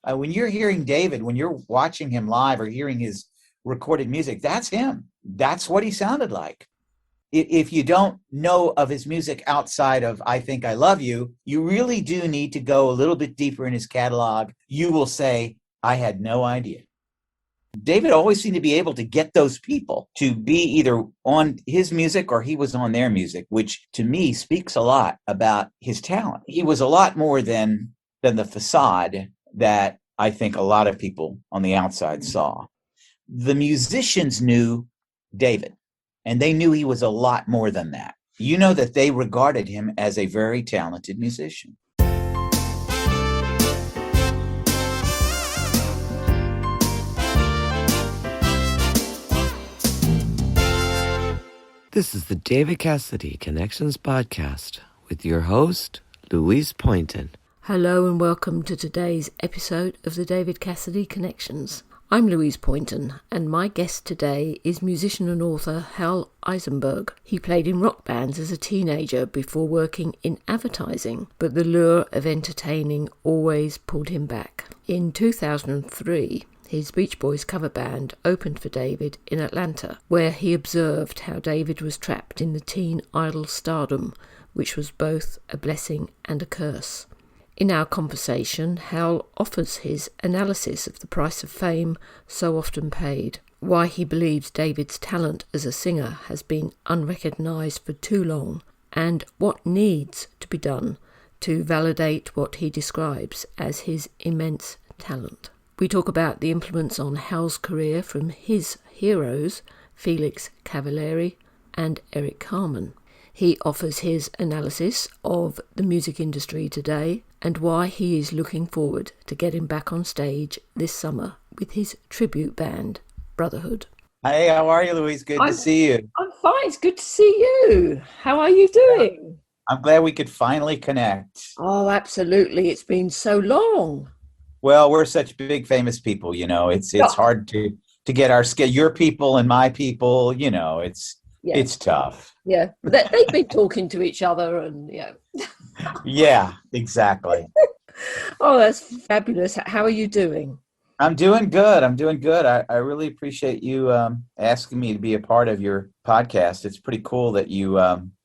When you're hearing David, when you're watching him live or hearing his recorded music, that's him. That's what he sounded like. If you don't know of his music outside of I Think I Love You, you really do need to go a little bit deeper in his catalog. You will say, I had no idea. David always seemed to be able to get those people to be either on his music or he was on their music, which to me speaks a lot about his talent. He was a lot more than the facade that I think a lot of people on the outside saw. The musicians knew David, and they knew he was a lot more than that. You know that they regarded him as a very talented musician. This is the David Cassidy Connections podcast with your host, Louise Poynton. Hello and welcome to today's episode of the David Cassidy Connections. I'm Louise Poynton, and my guest today is musician and author Hal Eisenberg. He played in rock bands as a teenager before working in advertising, but the lure of entertaining always pulled him back. In 2003, his Beach Boys cover band opened for David in Atlanta, where he observed how David was trapped in the teen idol stardom, which was both a blessing and a curse. In our conversation, Hal offers his analysis of the price of fame so often paid, why he believes David's talent as a singer has been unrecognised for too long, and what needs to be done to validate what he describes as his immense talent. We talk about the influence on Hal's career from his heroes, Felix, Cavaliere and Eric Carmen. He offers his analysis of the music industry today and why he is looking forward to getting back on stage this summer with his tribute band, Brotherhood. Hey, how are you, Louise? Good to see you. I'm fine. It's good to see you. How are you doing? I'm glad we could finally connect. Oh, absolutely. It's been so long. Well, we're such big famous people, you know. It's hard to get our your people and my people, you know. It's tough. Yeah, they've been talking to each other, and Yeah, exactly. Oh, that's fabulous. How are you doing? I'm doing good. I really appreciate you asking me to be a part of your podcast. It's pretty cool that you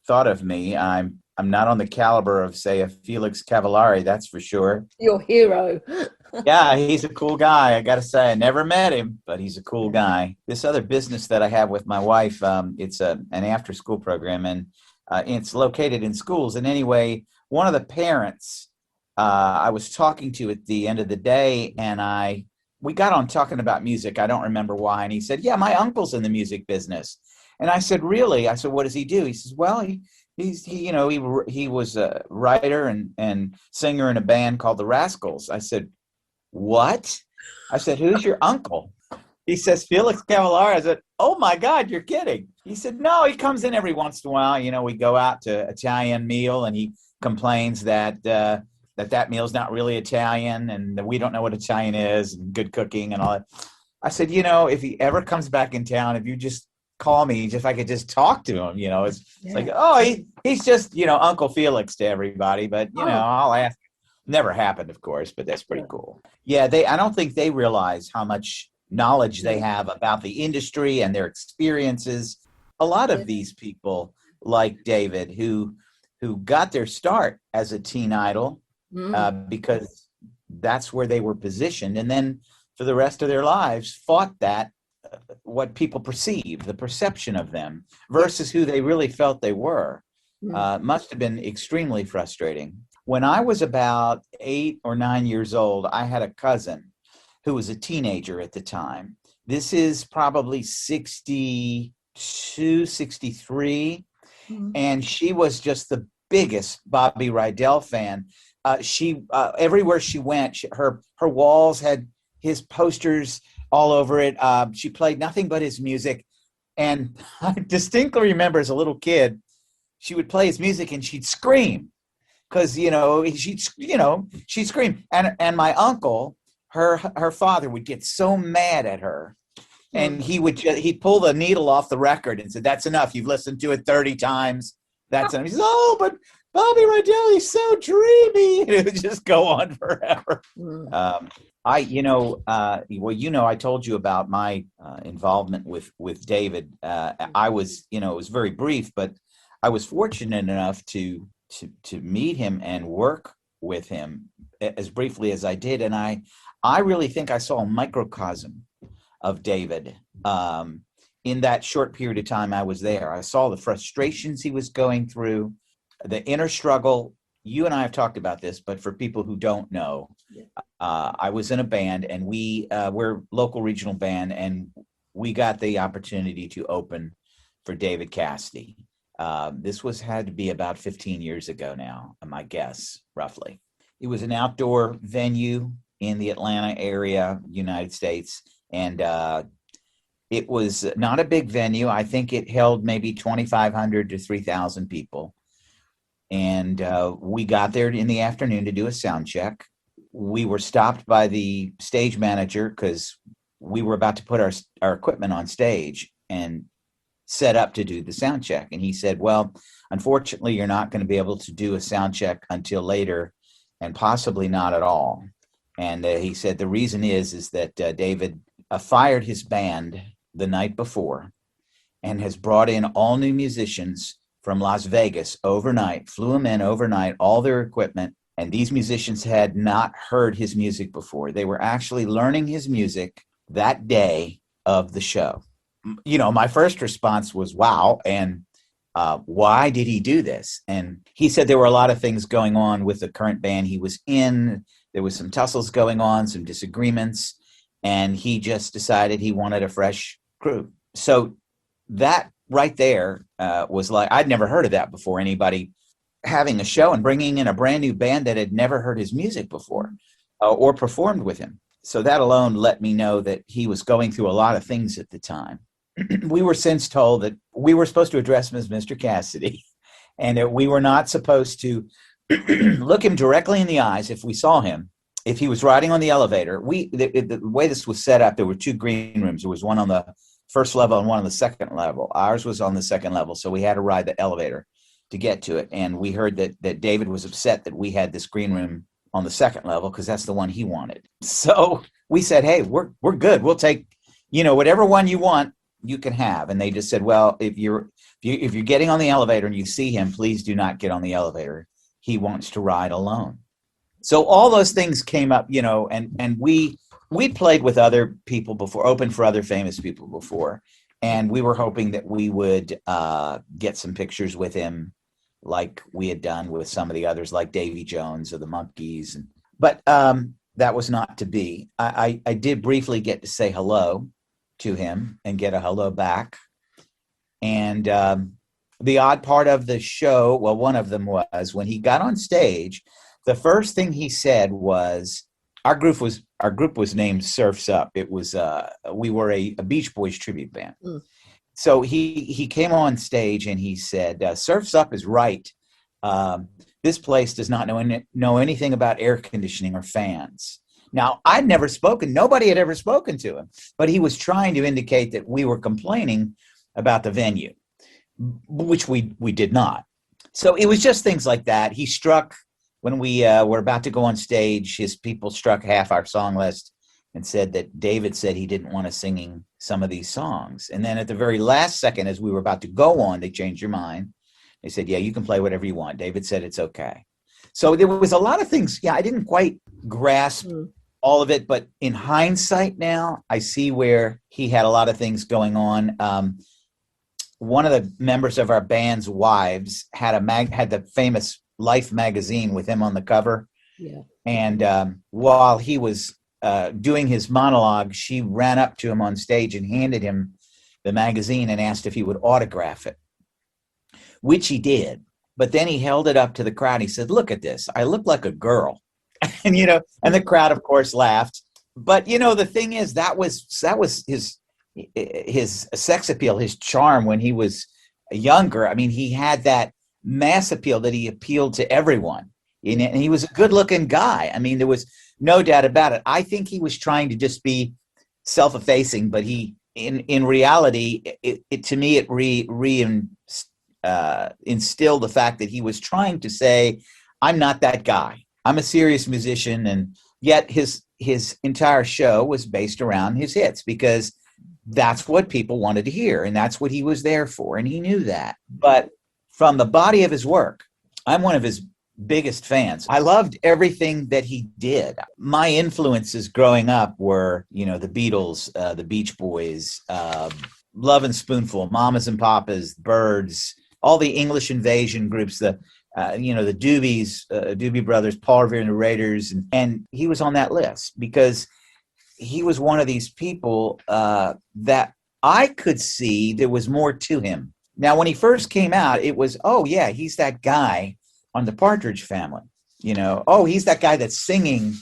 thought of me. I'm not on the caliber of, say, a Felix Cavaliere, that's for sure. Your hero. Yeah, he's a cool guy. I got to say, I never met him, but he's a cool guy. This other business that I have with my wife, it's an after-school program, and it's located in schools. And anyway, one of the parents I was talking to at the end of the day, and we got on talking about music. I don't remember why. And he said, yeah, my uncle's in the music business. And I said, really? I said, what does he do? He says, well, he was a writer and singer in a band called the Rascals. I said, what? I said, who's your uncle? He says, Felix Cavaliere. I said, oh my God, you're kidding. He said, no, he comes in every once in a while. You know, we go out to Italian meal and he complains that that meal's not really Italian and that we don't know what Italian is and good cooking and all that. I said, you know, if he ever comes back in town, if you just call me, if I could just talk to him, you know, it's like, oh, he's just, you know, Uncle Felix to everybody, but you know, I'll ask. Never happened, of course, but that's pretty cool. Yeah, I don't think they realize how much knowledge they have about the industry and their experiences. A lot of these people, like David, who got their start as a teen idol because that's where they were positioned, and then for the rest of their lives fought that what people perceive, the perception of them versus who they really felt they were. Must have been extremely frustrating. When I was about 8 or 9 years old, I had a cousin who was a teenager at the time. This is probably 62, 63. And she was just the biggest Bobby Rydell fan. She everywhere she went, her walls had his posters all over it. She played nothing but his music. And I distinctly remember as a little kid, she would play his music and she'd scream. Because, you know, she'd scream. And my uncle, her father, would get so mad at her. And he'd pull the needle off the record and said, that's enough. You've listened to it 30 times. That's enough. He says, oh, but Bobby Rydell, he's so dreamy. And it would just go on forever. I told you about my involvement with David. I was, it was very brief, but I was fortunate enough to meet him and work with him as briefly as I did, and I really think I saw a microcosm of David in that short period of time I was there. I saw the frustrations he was going through, the inner struggle. You and I have talked about this, but for people who don't know, I was in a band, and we're local regional band, and we got the opportunity to open for David Cassidy. This had to be about 15 years ago now, my guess, roughly. It was an outdoor venue in the Atlanta area, United States, and it was not a big venue. I think it held maybe 2,500 to 3,000 people. And we got there in the afternoon to do a sound check. We were stopped by the stage manager because we were about to put our equipment on stage and set up to do the sound check. And he said, well, unfortunately, you're not going to be able to do a sound check until later, and possibly not at all. And he said the reason is that David fired his band the night before and has brought in all new musicians from Las Vegas overnight, flew them in overnight, all their equipment. And these musicians had not heard his music before. They were actually learning his music that day of the show. My first response was, wow. And why did he do this? And he said there were a lot of things going on with the current band he was in. There was some tussles going on, some disagreements, and he just decided he wanted a fresh crew. So that right there was like, I'd never heard of that before. Anybody having a show and bringing in a brand new band that had never heard his music before or performed with him. So that alone let me know that he was going through a lot of things at the time. We were since told that we were supposed to address him as Mr. Cassidy, and that we were not supposed to look him directly in the eyes if we saw him. If he was riding on the elevator, the way this was set up, there were two green rooms. There was one on the first level and one on the second level. Ours was on the second level, so we had to ride the elevator to get to it. And we heard that David was upset that we had this green room on the second level because that's the one he wanted. So we said, hey, we're good. We'll take, whatever one you want, you can have. And they just said, well, if you're getting on the elevator and you see him, please do not get on the elevator. He wants to ride alone. So all those things came up, and we played with other people before, opened for other famous people before. And we were hoping that we would get some pictures with him like we had done with some of the others, like Davy Jones or the Monkees. But that was not to be. I did briefly get to say hello to him and get a hello back. And the odd part of the show, well, one of them was when he got on stage, the first thing he said was, our group was named Surf's Up. It was we were a Beach Boys tribute band. Mm. So he came on stage and he said, Surf's Up is right. This place does not know anything about air conditioning or fans. Now, nobody had ever spoken to him, but he was trying to indicate that we were complaining about the venue, which we did not. So it was just things like that. He struck, when we were about to go on stage, his people struck half our song list and said that David said he didn't want us singing some of these songs. And then at the very last second, as we were about to go on, they changed their mind. They said, yeah, you can play whatever you want. David said it's okay. So there was a lot of things. Yeah, I didn't quite grasp all of it, but in hindsight now, I see where he had a lot of things going on. One of the members of our band's wives had the famous Life magazine with him on the cover. Yeah. And while he was doing his monologue, she ran up to him on stage and handed him the magazine and asked if he would autograph it, which he did. But then he held it up to the crowd. He said, look at this. I look like a girl. And, and the crowd, of course, laughed. But, the thing is, that was his sex appeal, his charm when he was younger. I mean, he had that mass appeal that he appealed to everyone. And he was a good-looking guy. I mean, there was no doubt about it. I think he was trying to just be self-effacing, but in reality, to me, it instilled the fact that he was trying to say, I'm not that guy. I'm a serious musician, and yet his his entire show was based around his hits because that's what people wanted to hear. And that's what he was there for. And he knew that. But from the body of his work, I'm one of his biggest fans. I loved everything that he did. My influences growing up were, the Beatles, the Beach Boys, Love and Spoonful, Mamas and Papas, Birds, all the English invasion groups, the Doobie Brothers, Paul Revere and the Raiders. And he was on that list because he was one of these people that I could see there was more to him. Now, when he first came out, it was, oh, yeah, he's that guy on the Partridge Family. He's that guy that's singing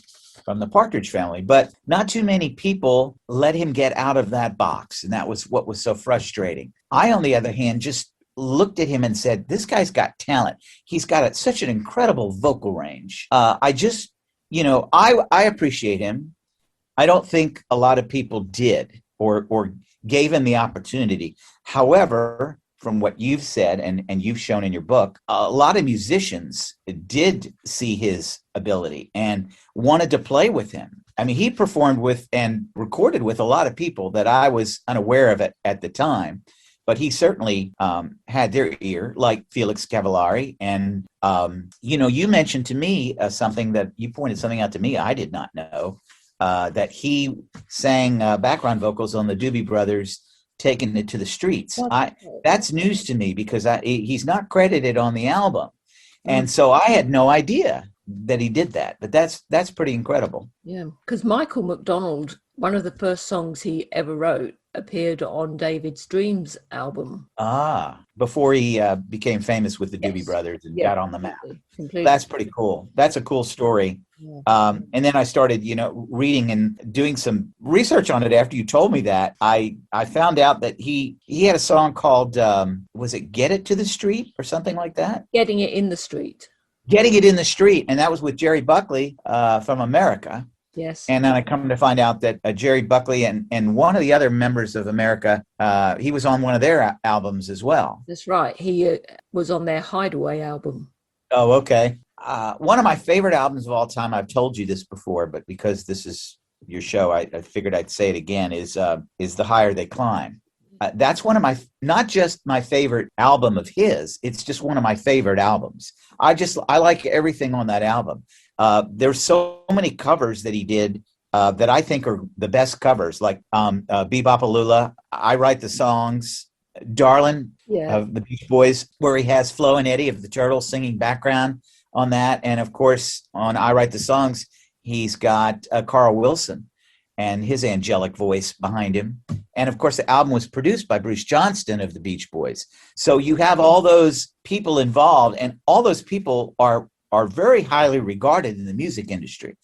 from the Partridge Family. But not too many people let him get out of that box. And that was what was so frustrating. I, on the other hand, just looked at him and said, this guy's got talent. He's got such an incredible vocal range. I appreciate him. I don't think a lot of people did or gave him the opportunity. However, from what you've said and you've shown in your book, a lot of musicians did see his ability and wanted to play with him. I mean, he performed with and recorded with a lot of people that I was unaware of at the time, but he certainly had their ear, like Felix Cavaliere. And, you mentioned to me you pointed something out to me I did not know, that he sang background vocals on the Doobie Brothers, Taking It to the Streets. That's news to me because he's not credited on the album. And so I had no idea that he did that, but that's pretty incredible. Yeah, because Michael McDonald, one of the first songs he ever wrote, appeared on David's Dreams album. Before he became famous with the Doobie Brothers and got on the map. Completely. That's pretty cool. That's a cool story. Yeah. And then I started, reading and doing some research on it. After you told me that, I found out that he had a song called, was it Get It to the Street or something like that? Getting It in the Street. Getting It in the Street. And that was with Jerry Buckley from America. Yes. And then I come to find out that Jerry Buckley and one of the other members of America, he was on one of their albums as well. That's right. He was on their Hideaway album. Oh, okay. One of my favorite albums of all time, I've told you this before, but because this is your show, I figured I'd say it again, is The Higher They Climb. That's one of not just my favorite album of his, it's just one of my favorite albums. I like everything on that album. There's so many covers that he did that I think are the best covers, like Bebopalula, I Write the Songs, Darlin' of the Beach Boys, where he has Flo and Eddie of the Turtles singing background on that. And of course, on I Write the Songs, he's got Carl Wilson and his angelic voice behind him. And of course, the album was produced by Bruce Johnston of the Beach Boys. So you have all those people involved, and all those people are very highly regarded in the music industry.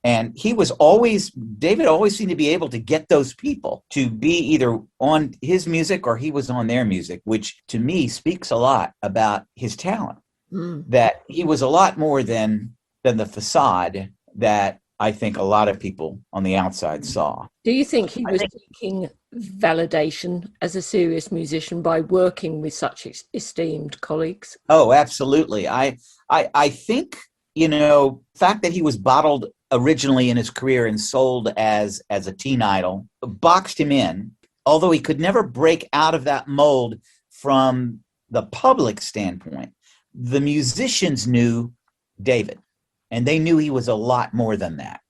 And David always seemed to be able to get those people to be either on his music or he was on their music, which to me speaks a lot about his talent, that he was a lot more than the facade that I think a lot of people on the outside saw. Do you think he was seeking validation as a serious musician by working with such esteemed colleagues? Oh, absolutely. I think, the fact that he was bottled originally in his career and sold as a teen idol boxed him in, although he could never break out of that mold from the public standpoint. The musicians knew David, and they knew he was a lot more than that.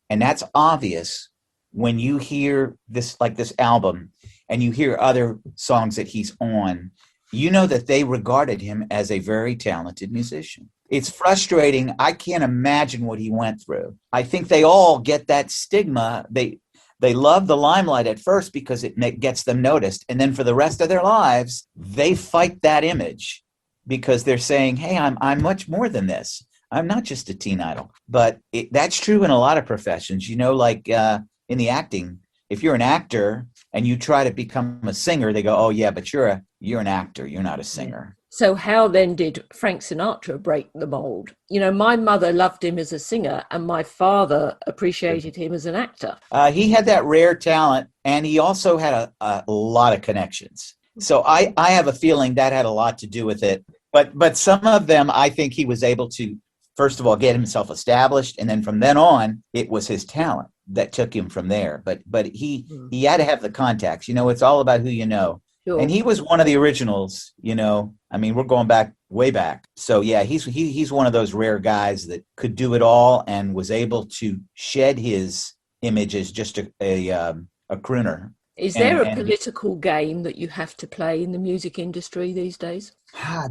And that's obvious when you hear this album and you hear other songs that he's on, that they regarded him as a very talented musician. It's frustrating. I can't imagine what he went through. I think they all get that stigma. They love the limelight at first because it gets them noticed. And then for the rest of their lives, they fight that image because they're saying, hey, I'm much more than this. I'm not just a teen idol. But that's true in a lot of professions, like in the acting. If you're an actor and you try to become a singer, they go, oh, yeah, but you're an actor. You're not a singer. So how then did Frank Sinatra break the mold? My mother loved him as a singer and my father appreciated him as an actor. He had that rare talent, and he also had a lot of connections. So I have a feeling that had a lot to do with it. But some of them, I think he was able to first of all, get himself established. And then from then on, it was his talent that took him from there. But he had to have the contacts. It's all about who you know. Sure. And he was one of the originals, I mean, we're going back way back. So yeah, he's one of those rare guys that could do it all and was able to shed his image as just a crooner. Is there a political game that you have to play in the music industry these days?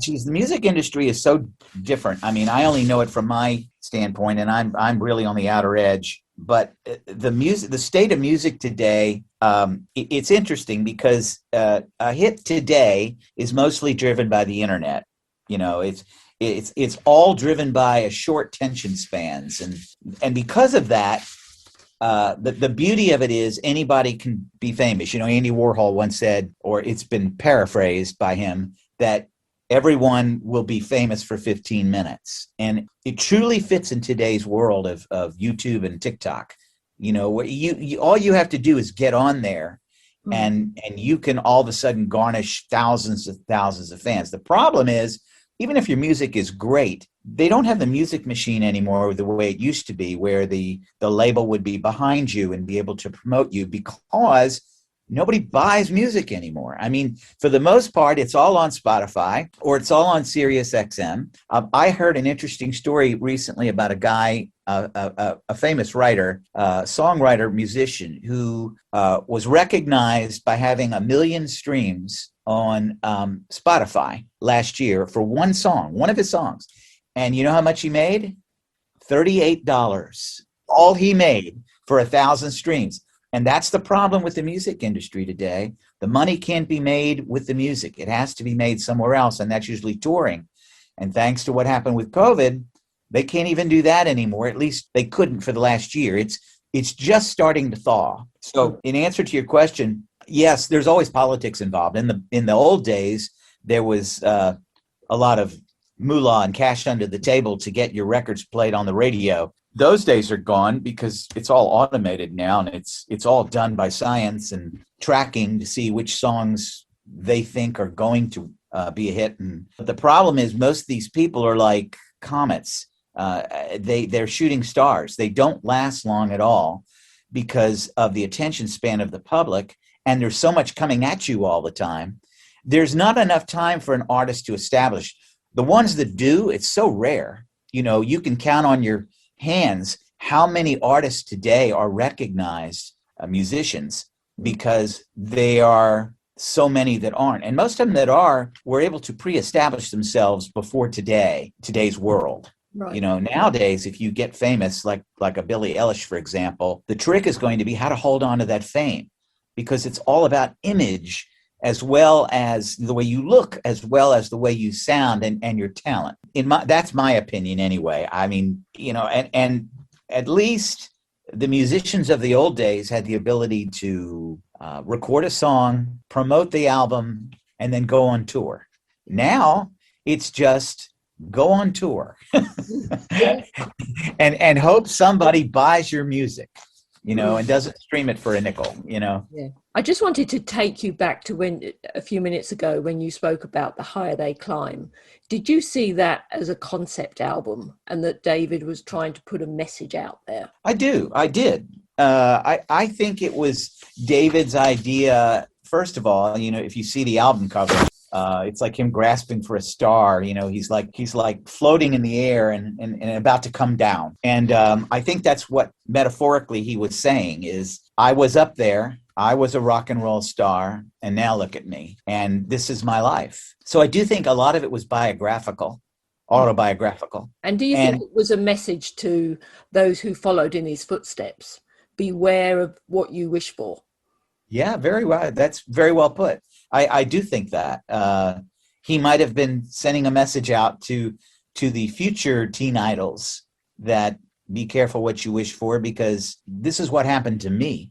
Geez, the music industry is so different. I mean, I only know it from my standpoint, and I'm really on the outer edge. But the state of music today, it's interesting because a hit today is mostly driven by the internet. It's all driven by a short attention spans, and because of that, the beauty of it is anybody can be famous. Andy Warhol once said, or it's been paraphrased by him, that everyone will be famous for 15 minutes. And it truly fits in today's world of YouTube and TikTok. All you have to do is get on there and you can all of a sudden garnish thousands of fans. The problem is, even if your music is great, they don't have the music machine anymore the way it used to be, where the label would be behind you and be able to promote you, because nobody buys music anymore. I mean, for the most part, it's all on Spotify or it's all on Sirius XM. I heard an interesting story recently about a guy, a famous writer, songwriter, musician, who was recognized by having 1 million streams on Spotify last year for one song, one of his songs. And you know how much he made? $38. All he made for 1,000 streams. And that's the problem with the music industry today. The money can't be made with the music. It has to be made somewhere else, and that's usually touring. And thanks to what happened with COVID, they can't even do that anymore. At least they couldn't for the last year. It's just starting to thaw. So in answer to your question, yes, there's always politics involved. In the old days, there was a lot of moolah and cash under the table to get your records played on the radio. Those days are gone because it's all automated now, and it's all done by science and tracking to see which songs they think are going to be a hit. And the problem is most of these people are like comets. They're shooting stars. They don't last long at all because of the attention span of the public, and there's so much coming at you all the time. There's not enough time for an artist to establish. The ones that do, it's so rare. You can count on your hands how many artists today are recognized musicians, because they are so many that aren't. And most of them that are were able to pre-establish themselves before today's world. Right. Nowadays, if you get famous, like a Billie Eilish, for example, the trick is going to be how to hold on to that fame, because it's all about image as well as the way you look, as well as the way you sound and your talent. That's my opinion anyway. I mean, and at least the musicians of the old days had the ability to record a song, promote the album, and then go on tour. Now it's just go on tour and hope somebody buys your music, and doesn't stream it for a nickel, Yeah. I just wanted to take you back to when a few minutes ago when you spoke about The Higher They Climb. Did you see that as a concept album and that David was trying to put a message out there? I did. I think it was David's idea. First of all, if you see the album cover, it's like him grasping for a star. He's like floating in the air and about to come down. And I think that's what metaphorically he was saying is, I was up there, I was a rock and roll star, and now look at me, and this is my life. So I do think a lot of it was autobiographical. And do you think it was a message to those who followed in his footsteps? Beware of what you wish for. Yeah, very well. That's very well put. I do think that he might have been sending a message out to the future teen idols that be careful what you wish for, because this is what happened to me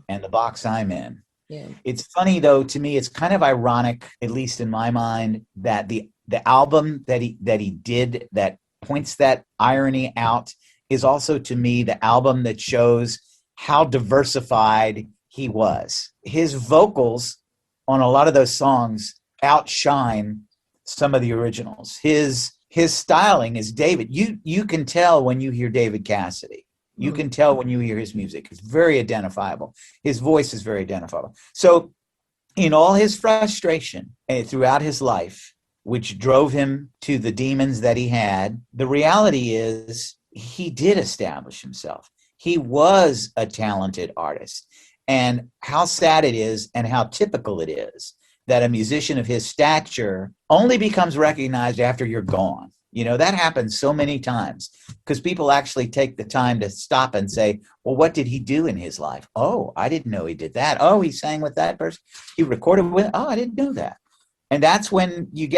and the box I'm in. Yeah. It's funny though, to me, it's kind of ironic, at least in my mind, that the album that he did that points that irony out is also, to me, the album that shows how diversified he was. His vocals on a lot of those songs outshine some of the originals. His his styling is David. You can tell when you hear David Cassidy. You can tell when you hear his music. It's very identifiable. His voice is very identifiable. So in all his frustration throughout his life, which drove him to the demons that he had, the reality is he did establish himself. He was a talented artist. And how sad it is and how typical it is that a musician of his stature only becomes recognized after you're gone. You know, that happens so many times because people actually take the time to stop and say, well, what did he do in his life? Oh, I didn't know he did that. Oh, he sang with that person. He recorded with, oh, I didn't know that. And that's when you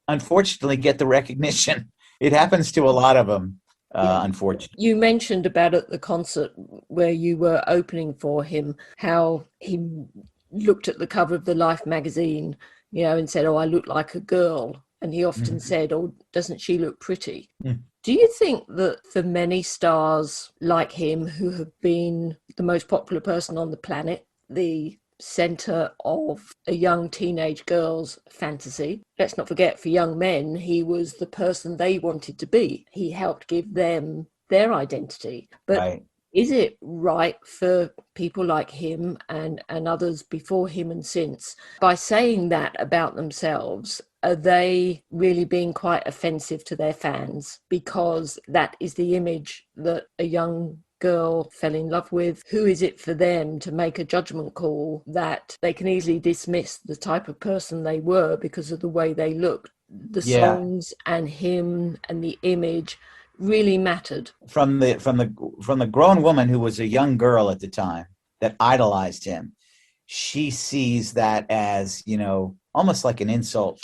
unfortunately get the recognition. It happens to a lot of them, unfortunately. You mentioned about at the concert where you were opening for him, how he looked at the cover of the Life magazine, you know, and said, oh, I look like a girl. And he often said, oh, doesn't she look pretty? Do you think that for many stars like him who have been the most popular person on the planet, the center of a young teenage girl's fantasy, let's not forget for young men, he was the person they wanted to be. He helped give them their identity. But Right. Is it right for people like him and others before him and since, by saying that about themselves, are they really being quite offensive to their fans because that is the image that a young girl fell in love with? Who is it for them to make a judgment call that they can easily dismiss the type of person they were because of the way they looked? The songs and him and the image really mattered. From the grown woman who was a young girl at the time that idolized him, she sees that as, you know, almost like an insult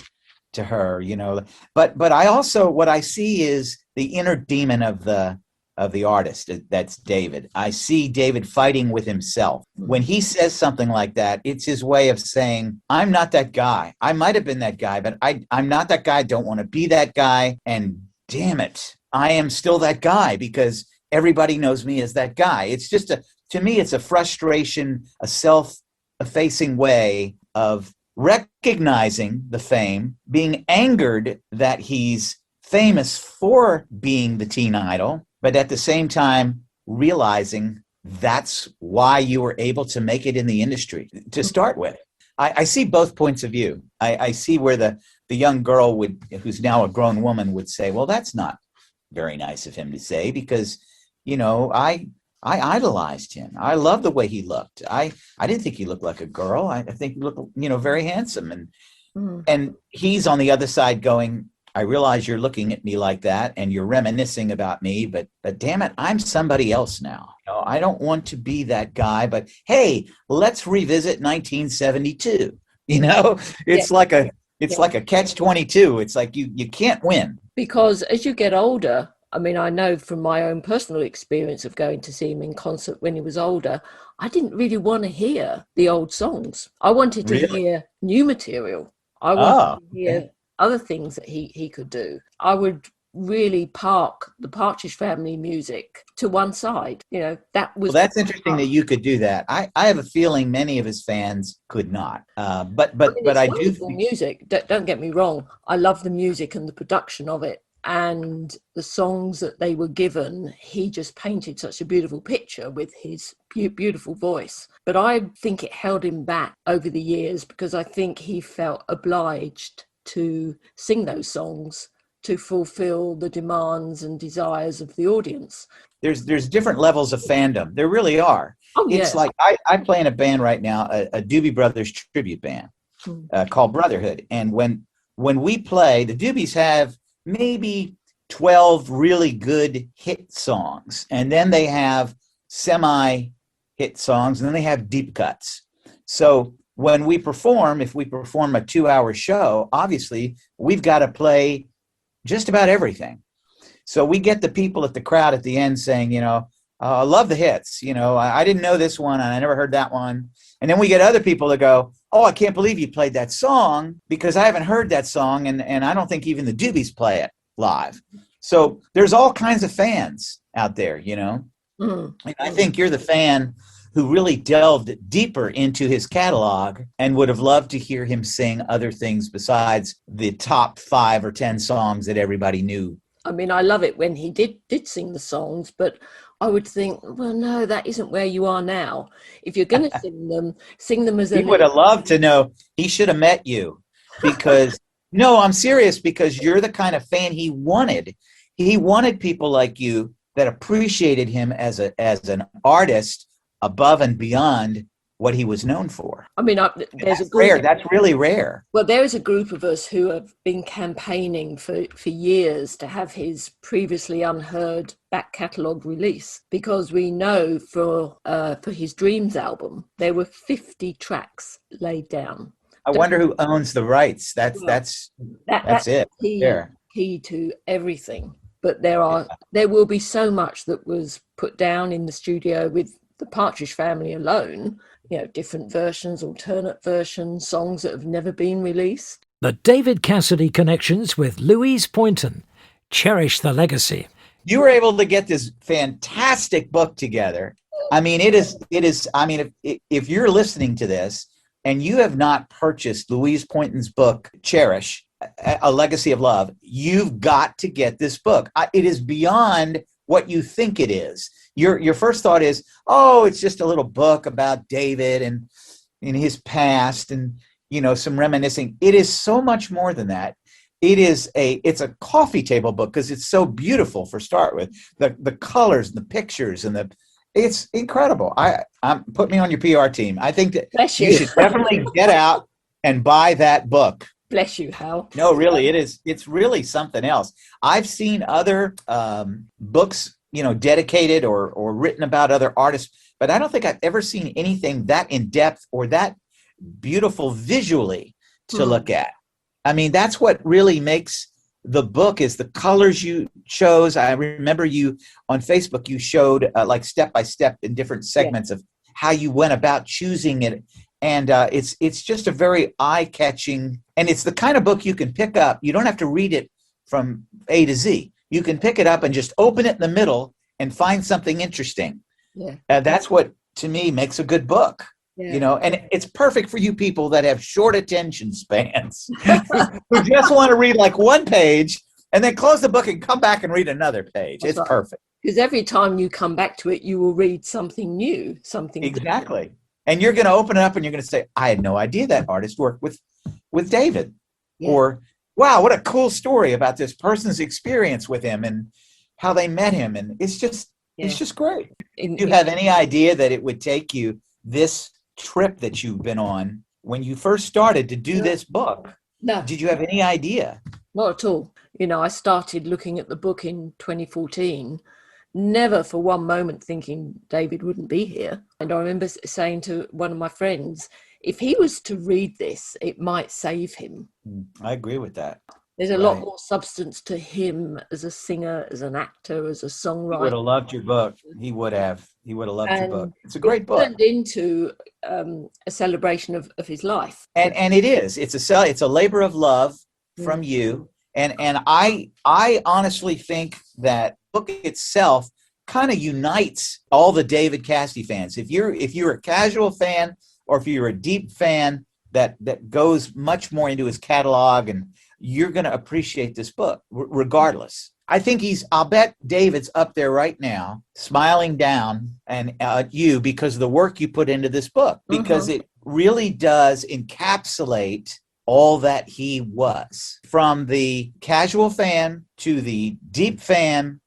to her, you know. But I also, what I see is the inner demon of the artist. That's David. I see David fighting with himself. When he says something like that, it's his way of saying, I'm not that guy. I might have been that guy, but I'm not that guy. I don't want to be that guy. And damn it, I am still that guy because everybody knows me as that guy. It's just to me, it's a frustration, a self-effacing way of recognizing the fame, being angered that he's famous for being the teen idol, but at the same time realizing that's why you were able to make it in the industry to start with. I see both points of view. I see where the young girl who's now a grown woman would say, well, that's not very nice of him to say because, you know, I idolized him. I love the way he looked. I didn't think he looked like a girl. I think he looked, you know, very handsome. And he's on the other side going, I realize you're looking at me like that and you're reminiscing about me, but damn it, I'm somebody else now. You know, I don't want to be that guy, but hey, let's revisit 1972. You know, it's like a catch-22. It's like you can't win. Because as you get older, I mean, I know from my own personal experience of going to see him in concert when he was older, I didn't really want to hear the old songs. I wanted to hear new material. I wanted to hear other things that he could do. I would really park the Partridge Family music to one side. You know, that was... Well, that's interesting that you could do that. I have a feeling many of his fans could not. But I do think... music. Don't get me wrong. I love the music and the production of it. And the songs that they were given, he just painted such a beautiful picture with his beautiful voice. But I think it held him back over the years because I think he felt obliged to sing those songs to fulfill the demands and desires of the audience. There's different levels of fandom. There really are. Oh, it's like I play in a band right now, a Doobie Brothers tribute band called Brotherhood. And when we play, the Doobies have maybe 12 really good hit songs. And then they have semi-hit songs, and then they have deep cuts. So when we perform, if we perform a 2-hour show, obviously we've got to play just about everything. So we get the people at the crowd at the end saying, you know, I love the hits. You know, I didn't know this one and I never heard that one. And then we get other people that go, oh, I can't believe you played that song because I haven't heard that song. And I don't think even the Doobies play it live. So there's all kinds of fans out there, you know. And I think you're the fan who really delved deeper into his catalog and would have loved to hear him sing other things besides the top 5 or 10 songs that everybody knew. I mean, I love it when he did sing the songs, but I would think, well, no, that isn't where you are now. If you're going to sing them as a... He would have loved to know. He should have met you because, no, I'm serious, because you're the kind of fan he wanted. He wanted people like you that appreciated him as an artist above and beyond what he was known for. I mean, there's a group, rare. That's really rare. Well, there is a group of us who have been campaigning for years to have his previously unheard back catalogue release, because we know for his Dreams album there were 50 tracks laid down. I wonder who owns the rights. That's it. Key to everything. But there will be so much that was put down in the studio with the Partridge Family alone, different versions, alternate versions, songs that have never been released. The David Cassidy Connections with Louise Poynton. Cherish the legacy. You were able to get this fantastic book together. I mean, it is, I mean, if you're listening to this and you have not purchased Louise Poynton's book, Cherish, A Legacy of Love, you've got to get this book. It is beyond what you think it is. Your first thought is, oh, it's just a little book about David and in his past and, some reminiscing. It is so much more than that. It's a coffee table book because it's so beautiful for start with. The colors and the pictures and it's incredible. Put me on your PR team. I think that you should definitely get out and buy that book. Bless you, Hal. No, really, it's really something else. I've seen other books, dedicated or written about other artists, but I don't think I've ever seen anything that in depth or that beautiful visually to look at. I mean, that's what really makes the book is the colors you chose. I remember you on Facebook, you showed like step by step in different segments of how you went about choosing it. And it's just a very eye-catching, and it's the kind of book you can pick up. You don't have to read it from A to Z. You can pick it up and just open it in the middle and find something interesting. Yeah. That's what, to me, makes a good book. Yeah. And it's perfect for you people that have short attention spans who just want to read like one page and then close the book and come back and read another page. That's right. Perfect. Because every time you come back to it, you will read something new, something exactly. Different. And you're going to open it up and you're going to say, I had no idea that artist worked with David. Yeah. Or, wow, what a cool story about this person's experience with him and how they met him. And it's just great. Do you have any idea that it would take you this trip that you've been on when you first started to do this book? No. Did you have any idea? Not at all. I started looking at the book in 2014, never for one moment thinking David wouldn't be here. And I remember saying to one of my friends, if he was to read this, it might save him. I agree with that. There's a lot more substance to him as a singer, as an actor, as a songwriter. He would have loved your book. He would have loved your book. It's a great book. It turned into a celebration of his life. And it is. It's a labor of love from you. And I honestly think that book itself kind of unites all the David Cassidy fans. If you're a casual fan or if you're a deep fan that goes much more into his catalog, and you're going to appreciate this book regardless. I think I'll bet David's up there right now smiling down at you because of the work you put into this book, because it really does encapsulate all that he was, from the casual fan to the deep fan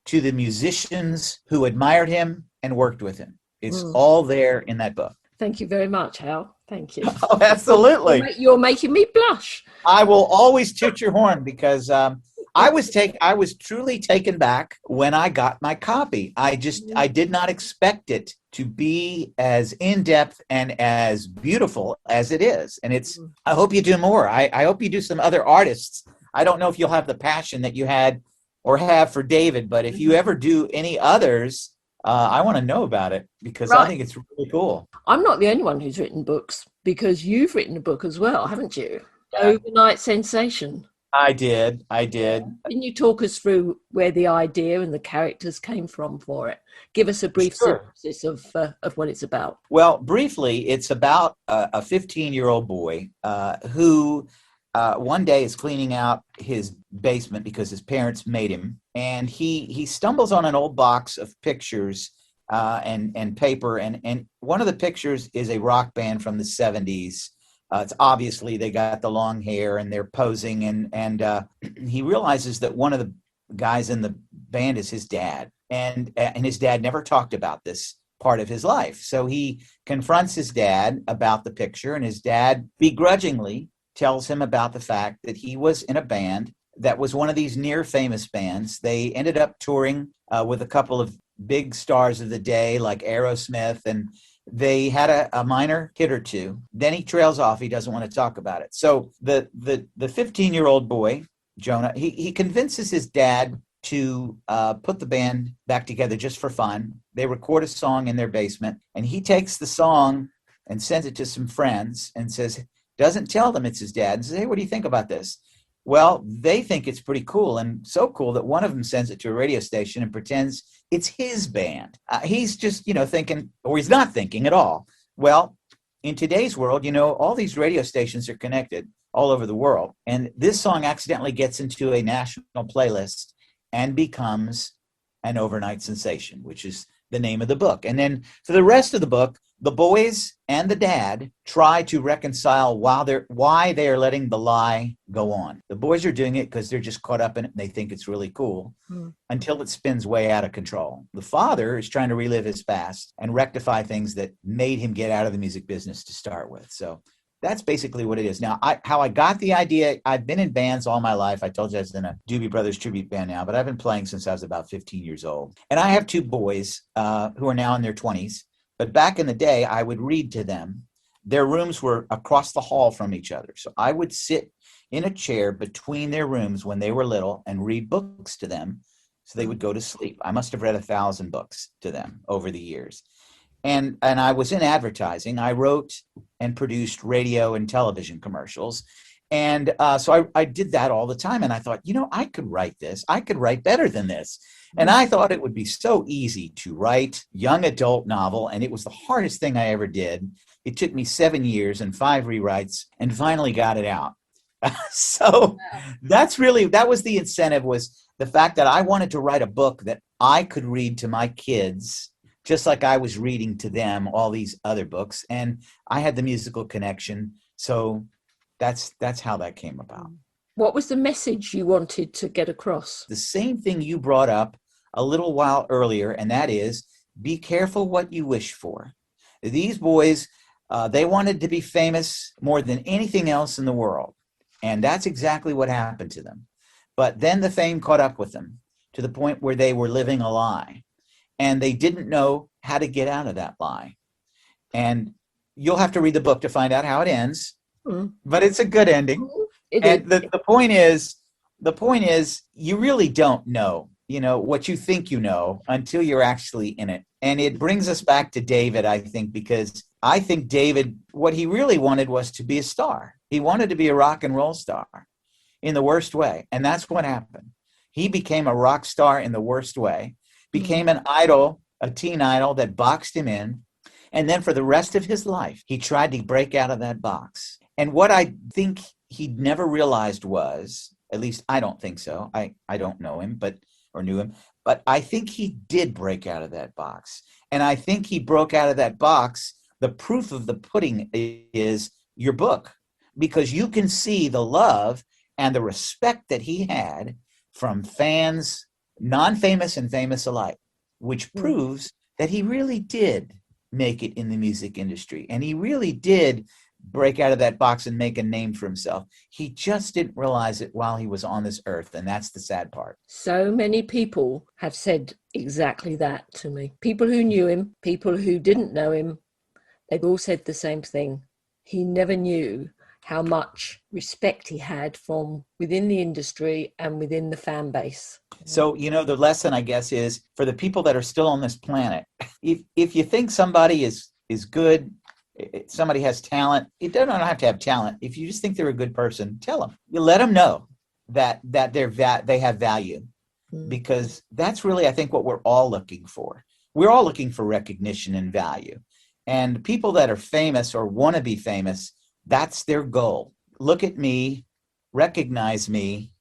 to the musicians who admired him and worked with him. It's all there in that book. Thank you very much, Hal. Thank you. Oh, absolutely. You're making me blush. I will always toot your horn because I was truly taken back when I got my copy. I did not expect it to be as in-depth and as beautiful as it is. And I hope you do more. I hope you do some other artists. I don't know if you'll have the passion that you had or have for David, but if you ever do any others, I want to know about it because I think it's really cool. I'm not the only one who's written books, because you've written a book as well, haven't you? Yeah. Overnight Sensation. I did. Can you talk us through where the idea and the characters came from for it? Give us a brief Sure. synopsis of what it's about. Well, briefly, it's about a 15-year-old boy who one day is cleaning out his basement because his parents made him, and he stumbles on an old box of pictures and paper, and one of the pictures is a rock band from the 70s. It's obviously they got the long hair and they're posing, and he realizes that one of the guys in the band is his dad, and his dad never talked about this part of his life. So he confronts his dad about the picture, and his dad begrudgingly tells him about the fact that he was in a band that was one of these near famous bands. They ended up touring with a couple of big stars of the day like Aerosmith, and they had a minor hit or two. Then he trails off. He doesn't want to talk about it. So the 15-year-old boy, Jonah, he convinces his dad to put the band back together just for fun. They record a song in their basement, and he takes the song and sends it to some friends and doesn't tell them it's his dad, and says, hey, what do you think about this? Well, they think it's pretty cool, and so cool that one of them sends it to a radio station and pretends it's his band. He's just, thinking, or he's not thinking at all. Well, in today's world, all these radio stations are connected all over the world, and this song accidentally gets into a national playlist and becomes an overnight sensation, which is the name of the book. And then for the rest of the book, the boys and the dad try to reconcile why they are letting the lie go on. The boys are doing it because they're just caught up in it and they think it's really cool until it spins way out of control. The father is trying to relive his past and rectify things that made him get out of the music business to start with. So that's basically what it is. Now, how I got the idea, I've been in bands all my life. I told you I was in a Doobie Brothers tribute band now, but I've been playing since I was about 15 years old. And I have two boys who are now in their 20s. But back in the day, I would read to them. Their rooms were across the hall from each other. So I would sit in a chair between their rooms when they were little and read books to them so they would go to sleep. I must have read 1,000 books to them over the years. And I was in advertising. I wrote and produced radio and television commercials. And so I did that all the time. And I thought, I could write this. I could write better than this. And I thought it would be so easy to write young adult novel. And it was the hardest thing I ever did. It took me 7 years and 5 rewrites and finally got it out. So that was the incentive, was the fact that I wanted to write a book that I could read to my kids, just like I was reading to them all these other books. And I had the musical connection. So that's how that came about. What was the message you wanted to get across? The same thing you brought up a little while earlier, and that is, be careful what you wish for. These boys, they wanted to be famous more than anything else in the world. And that's exactly what happened to them. But then the fame caught up with them to the point where they were living a lie. And they didn't know how to get out of that lie. And you'll have to read the book to find out how it ends. But it's a good ending. The point is, you really don't know, what you think you know until you're actually in it. And it brings us back to David, I think, because I think David, what he really wanted was to be a star. He wanted to be a rock and roll star in the worst way. And that's what happened. He became a rock star in the worst way, became an idol, a teen idol that boxed him in. And then for the rest of his life, he tried to break out of that box. And what I think he'd never realized was, at least I don't think so. I don't know him, or knew him, but I think he did break out of that box. And I think he broke out of that box. The proof of the pudding is your book, because you can see the love and the respect that he had from fans, non-famous and famous alike, which proves that he really did make it in the music industry. And he really did break out of that box and make a name for himself. He just didn't realize it while he was on this earth. And that's the sad part. So many people have said exactly that to me. People who knew him, people who didn't know him, they've all said the same thing. He never knew how much respect he had from within the industry and within the fan base. So, the lesson, I guess, is for the people that are still on this planet, if you think somebody is good, somebody has talent, it doesn't have to have talent. If you just think they're a good person, tell them. You let them know. that they have value, because that's really, I think, what we're all looking for. We're all looking for recognition and value. And people that are famous or want to be famous, that's their goal. Look at me, recognize me.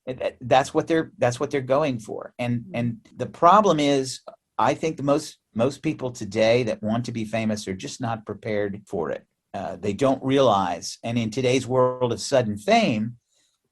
That's what they're going for. And the problem is, I think the most people today that want to be famous are just not prepared for it. They don't realize. And in today's world of sudden fame,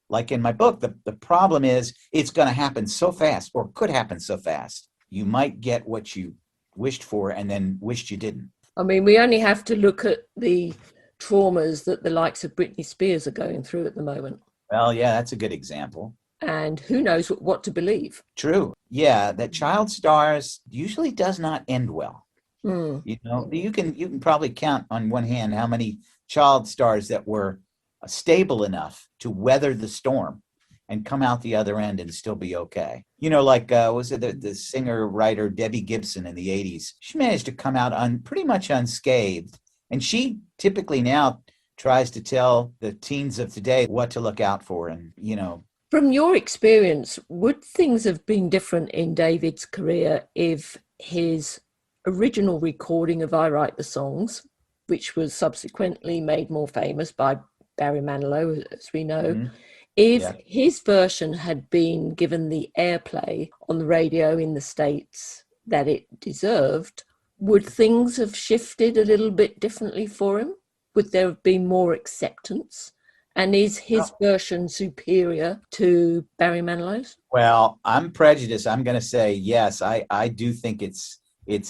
like in my book, the problem is it's going to happen so fast, or could happen so fast. You might get what you wished for and then wished you didn't. I mean, we only have to look at the traumas that the likes of Britney Spears are going through at the moment. Well, yeah, that's a good example. And who knows what to believe. True. Yeah, that child stars usually does not end well. You know, you can probably count on one hand how many child stars that were stable enough to weather the storm and come out the other end and still be okay. You know, like was it the singer-writer Debbie Gibson in the 80s? She managed to come out pretty much unscathed. And she typically now tries to tell the teens of today what to look out for. And, you know. From your experience, would things have been different in David's career if his original recording of I Write the Songs, which was subsequently made more famous by Barry Manilow, as we know, if his version had been given the airplay on the radio in the States that it deserved, would things have shifted a little bit differently for him? Would there have been more acceptance? And is his version superior to Barry Manilow's? Well, I'm prejudiced. I'm going to say yes. I do think it's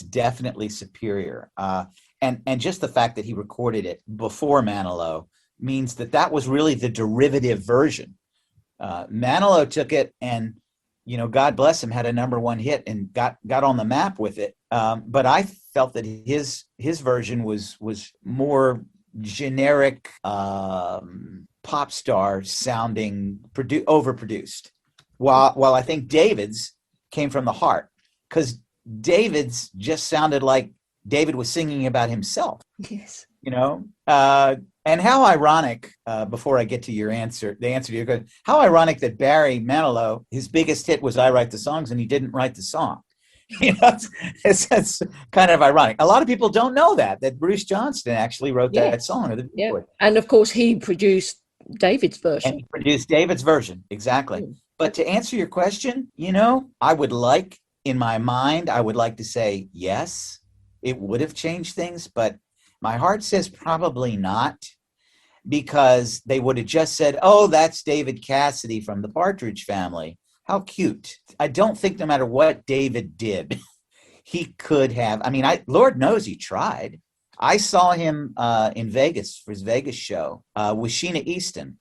definitely superior. And just the fact that he recorded it before Manilow means that was really the derivative version. Manilow took it and, you know, God bless him, had a #1 hit and got on the map with it. But I felt that his version was more generic, pop star sounding, overproduced. While I think David's came from the heart, because David's just sounded like David was singing about himself. Yes. You know, and how ironic, before I get to the answer to your question, how ironic that Barry Manilow, his biggest hit was I Write the Songs, and he didn't write the song. You know, it's kind of ironic. A lot of people don't know that Bruce Johnston actually wrote that song. Yeah. And of course, he produced David's version. And he produced David's version, exactly. But to answer your question, you know, in my mind, I would like to say yes, it would have changed things, but my heart says probably not, because they would have just said, oh, that's David Cassidy from the Partridge Family. How cute. I don't think no matter what David did, he could have. I mean, Lord knows he tried. I saw him in Vegas for his Vegas show with Sheena Easton.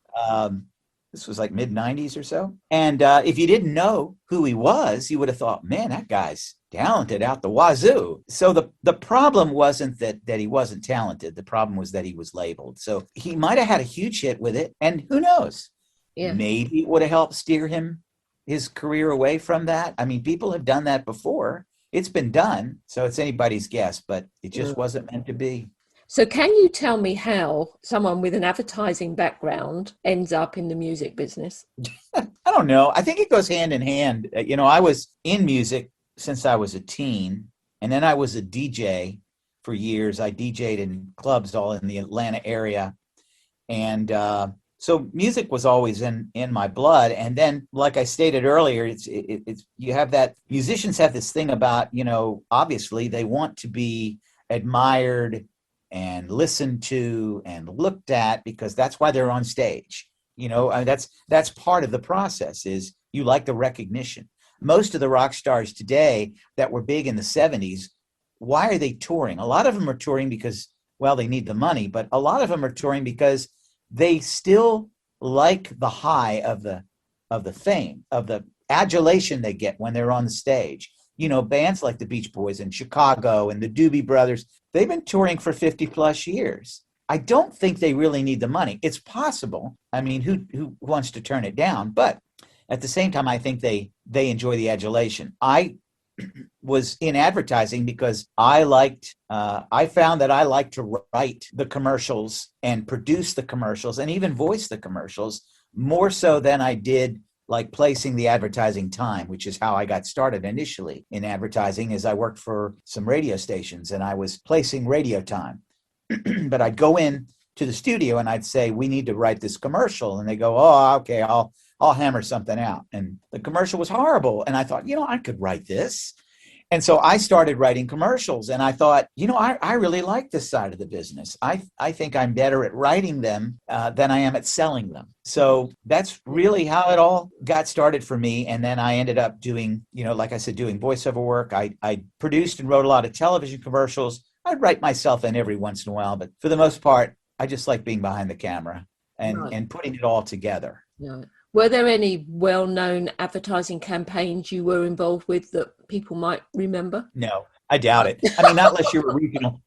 This was like mid-90s or so. And if you didn't know who he was, you would have thought, man, that guy's talented out the wazoo. So the problem wasn't that he wasn't talented. The problem was that he was labeled. So he might have had a huge hit with it. And who knows? Yeah. Maybe it would have helped steer his career away from that. I mean, people have done that before. It's been done. So it's anybody's guess, but it just wasn't meant to be. So can you tell me how someone with an advertising background ends up in the music business? I don't know. I think it goes hand in hand. You know, I was in music since I was a teen, and then I was a DJ for years. I DJ'd in clubs all in the Atlanta area. And so music was always in my blood. And then, like I stated earlier, it's you have that, musicians have this thing about, you know, obviously they want to be admired and listened to and looked at, because that's why they're on stage. You know, I mean, that's part of the process, is you like the recognition. Most of the rock stars today that were big in the 70s, why are they touring? A lot of them are touring because, well, they need the money, but a lot of them are touring because they still like the high of the fame, of the adulation they get when they're on the stage. You know, bands like the Beach Boys in Chicago and the Doobie Brothers, they've been touring for 50 plus years. I don't think they really need the money. It's possible. I mean, who wants to turn it down? But at the same time, I think they enjoy the adulation. I was in advertising because I found that I liked to write the commercials and produce the commercials and even voice the commercials more so than I did like placing the advertising time, which is how I got started initially in advertising, is I worked for some radio stations and I was placing radio time. But I'd go in to the studio and I'd say, we need to write this commercial. And they go, oh, okay, I'll hammer something out. And the commercial was horrible. And I thought, I could write this. And so I started writing commercials and I thought, I really like this side of the business. I think I'm better at writing them than I am at selling them. So that's really how it all got started for me. And then I ended up doing, like I said, doing voiceover work. I produced and wrote a lot of television commercials. I'd write myself in every once in a while, but for the most part, I just like being behind the camera and putting it all together. Yeah. Were there any well-known advertising campaigns you were involved with that people might remember? No, I doubt it. I mean, not unless you were regional.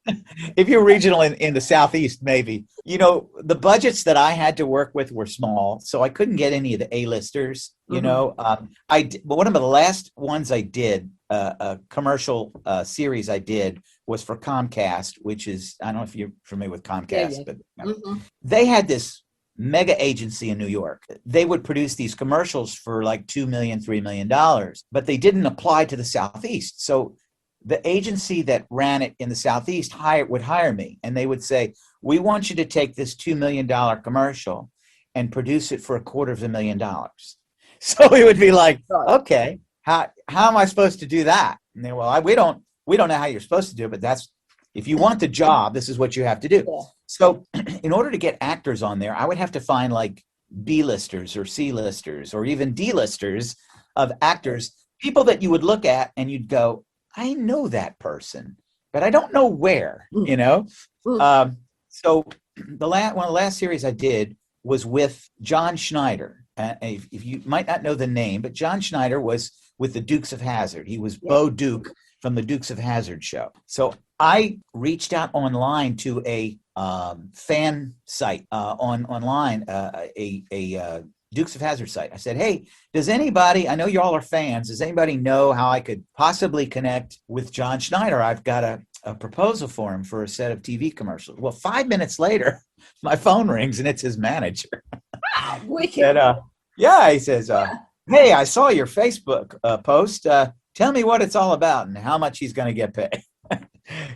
If you're regional in the Southeast, maybe. The budgets that I had to work with were small, so I couldn't get any of the A-listers. But one of the last ones I did, a commercial series I did, was for Comcast, which is, I don't know if you're familiar with Comcast, but they had this mega agency in New York. They would produce these commercials for like $2 million, $3 million, but they didn't apply to the Southeast. So the agency that ran it in the Southeast would hire me, and they would say, we want you to take this $2 million commercial and produce it for $250,000. So it would be like, okay, how am I supposed to do that? And they, well, we don't know how you're supposed to do it, but if you want the job, this is what you have to do. Yeah. So in order to get actors on there, I would have to find like B-listers or C-listers or even D-listers of actors, people that you would look at and you'd go, I know that person, but I don't know where, So one of the last series I did was with John Schneider. If you might not know the name, but John Schneider was with the Dukes of Hazzard. He was Bo Duke from the Dukes of Hazzard show. So I reached out online to a fan site online, a Dukes of Hazzard site. I said, hey, does anybody, I know you all are fans, does anybody know how I could possibly connect with John Schneider? I've got a proposal for him for a set of TV commercials. Well, 5 minutes later, my phone rings and it's his manager. Wow, wicked. And, he says, hey, I saw your Facebook post. Tell me what it's all about and how much he's going to get paid.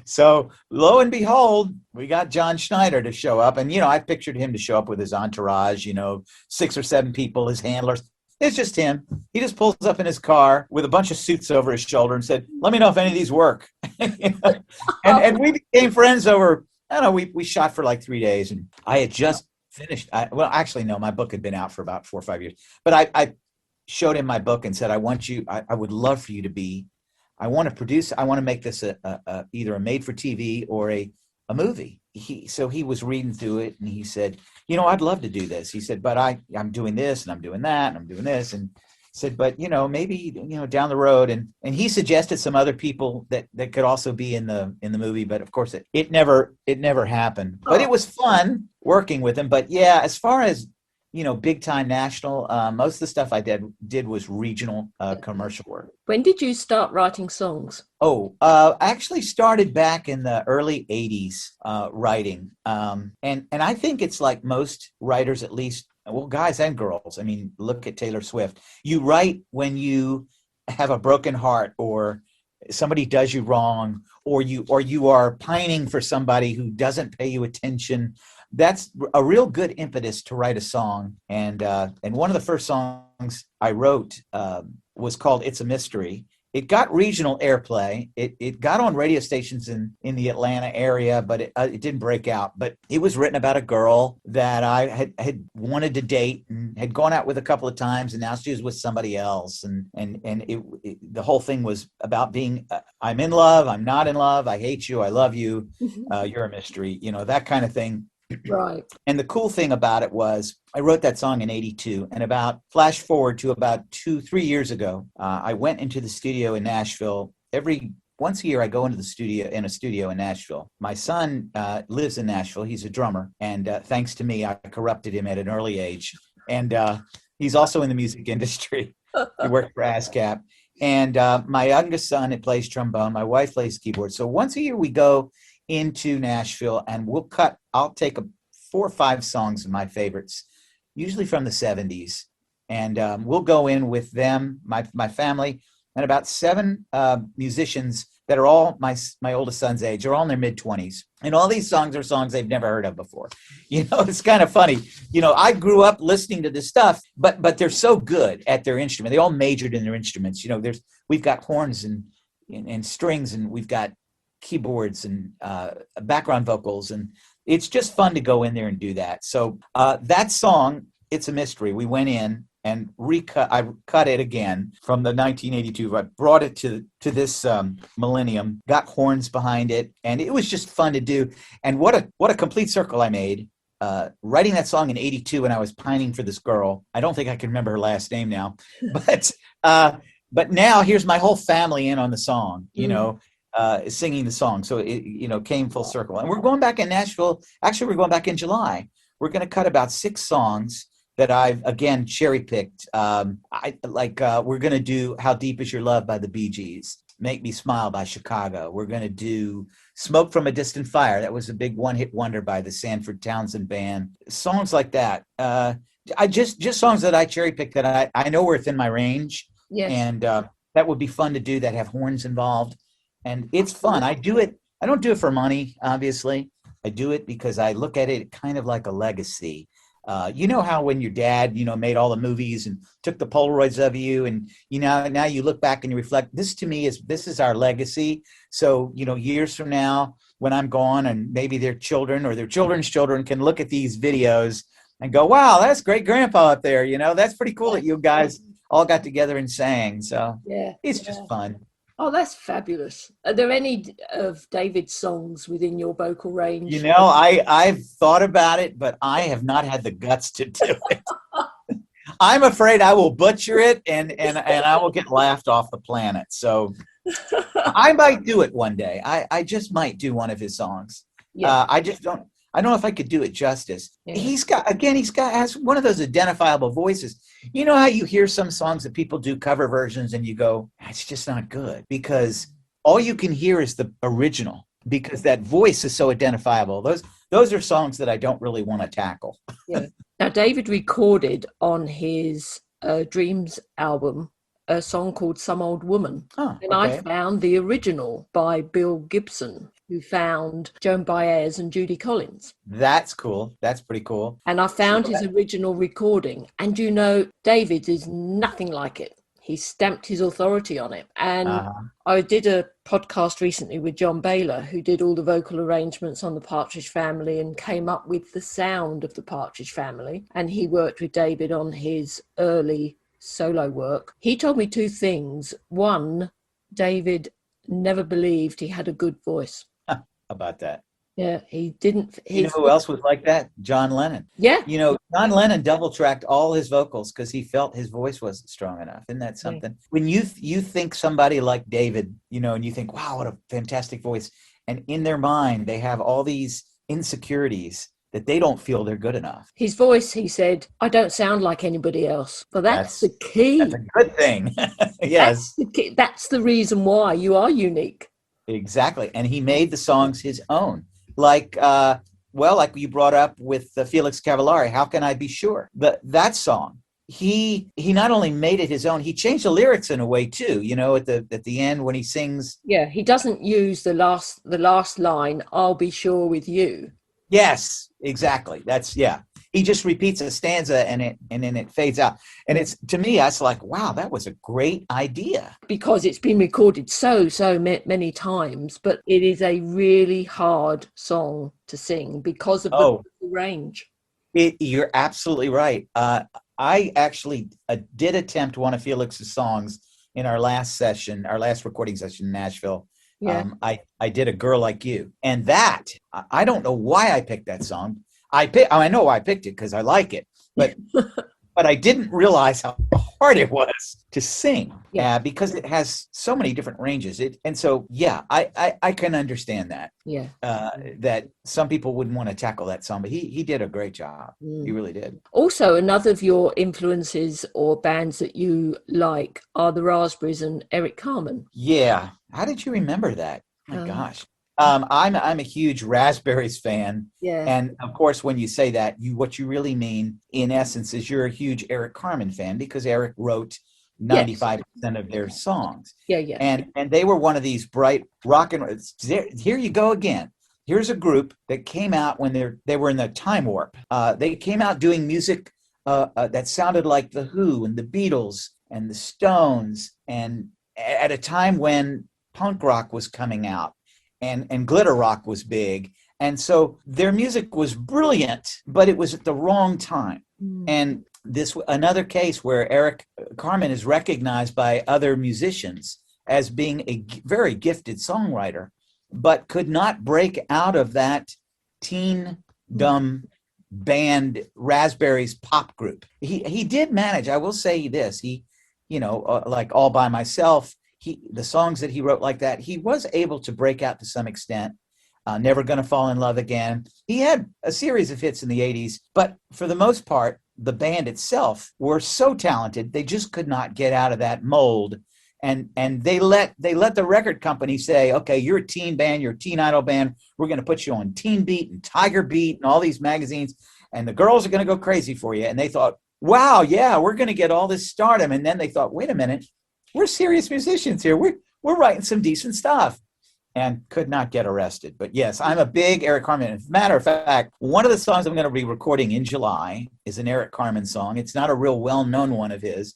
So lo and behold, we got John Schneider to show up. And, I pictured him to show up with his entourage, 6 or 7 people, his handlers. It's just him. He just pulls up in his car with a bunch of suits over his shoulder and said, let me know if any of these work. and we became friends over, I don't know, we shot for like 3 days. And I had just finished. My book had been out for about 4 or 5 years. But I showed him my book and said, I would love for you to be, I want to make this either a made-for-TV or a movie. So he was reading through it and he said, I'd love to do this. He said, but I'm doing this and I'm doing that and I'm doing this. And said, but maybe, down the road. And he suggested some other people that could also be in the movie. But of course it never happened, but it was fun working with him. But yeah, as far as, big time national, most of the stuff I did was regional commercial work. When did you start writing songs? I actually started back in the early 80s writing. And I think it's like most writers, at least, well, guys and girls. I mean, look at Taylor Swift. You write when you have a broken heart or somebody does you wrong, or you are pining for somebody who doesn't pay you attention. That's a real good impetus to write a song. And one of the first songs I wrote was called It's a Mystery. It got regional airplay. It got on radio stations in the Atlanta area, but it didn't break out. But it was written about a girl that I had wanted to date and had gone out with a couple of times, and now she was with somebody else. And the whole thing was about being, I'm in love, I'm not in love, I hate you, I love you, you're a mystery, that kind of thing. Right. And the cool thing about it was I wrote that song in 82, and flash forward to about 2-3 years ago, I went into the studio in Nashville. Once a year I go into the studio in Nashville. My son lives in Nashville. He's a drummer, and thanks to me, I corrupted him at an early age. And he's also in the music industry. He worked for ASCAP. And my youngest son, plays trombone. My wife plays keyboard. So once a year we go into Nashville and I'll take 4 or 5 songs of my favorites, usually from the 70s, And we'll go in with them, my family, and about 7 musicians that are all my oldest son's age. They're all in their mid-20s. And all these songs are songs they've never heard of before. It's kind of funny. I grew up listening to this stuff, but they're so good at their instrument. They all majored in their instruments. We've got horns and strings, and we've got keyboards and background vocals. And it's just fun to go in there and do that. So that song, It's a Mystery, we went in and I cut it again from the 1982. I brought it to this millennium, got horns behind it, and it was just fun to do. And what a complete circle I made. Writing that song in 82 when I was pining for this girl. I don't think I can remember her last name now, but now here's my whole family in on the song, singing the song. So it came full circle. And we're going back in Nashville. Actually, we're going back in July. We're going to cut about 6 songs that I've, again, cherry-picked. We're going to do How Deep Is Your Love by the Bee Gees, Make Me Smile by Chicago. We're going to do Smoke from a Distant Fire. That was a big one-hit wonder by the Sanford Townsend Band. Songs like that. I just songs that I cherry-picked that I know are within my range. Yes. And that would be fun to do, that have horns involved. And it's fun. I do it. I don't do it for money, obviously. I do it because I look at it kind of like a legacy. How when your dad, made all the movies and took the Polaroids of you, and now you look back and you reflect. This to me is our legacy. So years from now, when I'm gone, and maybe their children or their children's children can look at these videos and go, "Wow, that's great grandpa up there." That's pretty cool that you guys all got together and sang. So it's just fun. Oh, that's fabulous. Are there any of David's songs within your vocal range? I've thought about it, but I have not had the guts to do it. I'm afraid I will butcher it and I will get laughed off the planet. So I might do it one day. I just might do one of his songs. Yeah. I don't know if I could do it justice. Yeah. He's has one of those identifiable voices. You know how you hear some songs that people do cover versions and you go, it's just not good, because all you can hear is the original, because that voice is so identifiable. Those are songs that I don't really want to tackle. Yeah. Now, David recorded on his Dreams album a song called Some Old Woman. Oh, and okay. I found the original by Bill Gibson, who found Joan Baez and Judy Collins. That's cool. That's pretty cool. And I found his original recording. And David is nothing like it. He stamped his authority on it. And I did a podcast recently with John Baylor, who did all the vocal arrangements on the Partridge Family and came up with the sound of the Partridge Family. And he worked with David on his early solo work. He told me 2 things. One, David never believed he had a good voice. About that. Yeah, he didn't. You know who else was like that? John Lennon. Yeah. John Lennon double-tracked all his vocals because he felt his voice wasn't strong enough. Isn't that something? Right. When you think somebody like David, and you think, wow, what a fantastic voice. And in their mind, they have all these insecurities that they don't feel they're good enough. His voice, he said, I don't sound like anybody else. But that's the key. That's a good thing. Yes. That's the reason why you are unique. Exactly. And he made the songs his own. Like you brought up with Felix Cavaliere, How Can I Be Sure? That song, he not only made it his own, he changed the lyrics in a way too, at the end when he sings. Yeah, he doesn't use the last line, I'll be sure with you. Yes, exactly. He just repeats a stanza and then it fades out. And it's, to me, that's like, wow, that was a great idea. Because it's been recorded so many times, but it is a really hard song to sing because of the range. You're absolutely right. I actually did attempt one of Felix's songs in our last recording session in Nashville. Yeah. I did A Girl Like You. And that, I don't know why I picked that song. I know why I picked it because I like it, but but I didn't realize how hard it was to sing because it has so many different ranges. I can understand that. Yeah, that some people wouldn't want to tackle that song, but he did a great job. He really did. Also, another of your influences or bands that you like are the Raspberries and Eric Carmen. Yeah, how did you remember that? My gosh. I'm a huge Raspberries fan. Yeah. And of course, when you say that, what you really mean, in essence, is you're a huge Eric Carmen fan, because Eric wrote Yes. 95% of their songs. Yeah. And they were one of these bright rock and roll. Here you go again. Here's a group that came out when they were in the time warp. They came out doing music that sounded like the Who and the Beatles and the Stones, and at a time when punk rock was coming out and glitter rock was big. And so their music was brilliant, but it was at the wrong time. And this another case where Eric Carmen is recognized by other musicians as being a very gifted songwriter, but could not break out of that teen dumb band Raspberries pop group. He did manage, I will say this, like All by Myself, the songs that he wrote like that, he was able to break out to some extent. Never Gonna Fall in Love Again. He had a series of hits in the 80s, but for the most part, the band itself were so talented, they just could not get out of that mold. And they let the record company say, okay, you're a teen band, you're a teen idol band. We're going to put you on Teen Beat and Tiger Beat and all these magazines, and the girls are going to go crazy for you. And they thought, wow, yeah, we're going to get all this stardom. And then they thought, wait a minute, we're serious musicians here. We're writing some decent stuff, and could not get arrested. But yes, I'm a big Eric Carmen. As a matter of fact, one of the songs I'm going to be recording in July is an Eric Carmen song. It's not a real well-known one of his.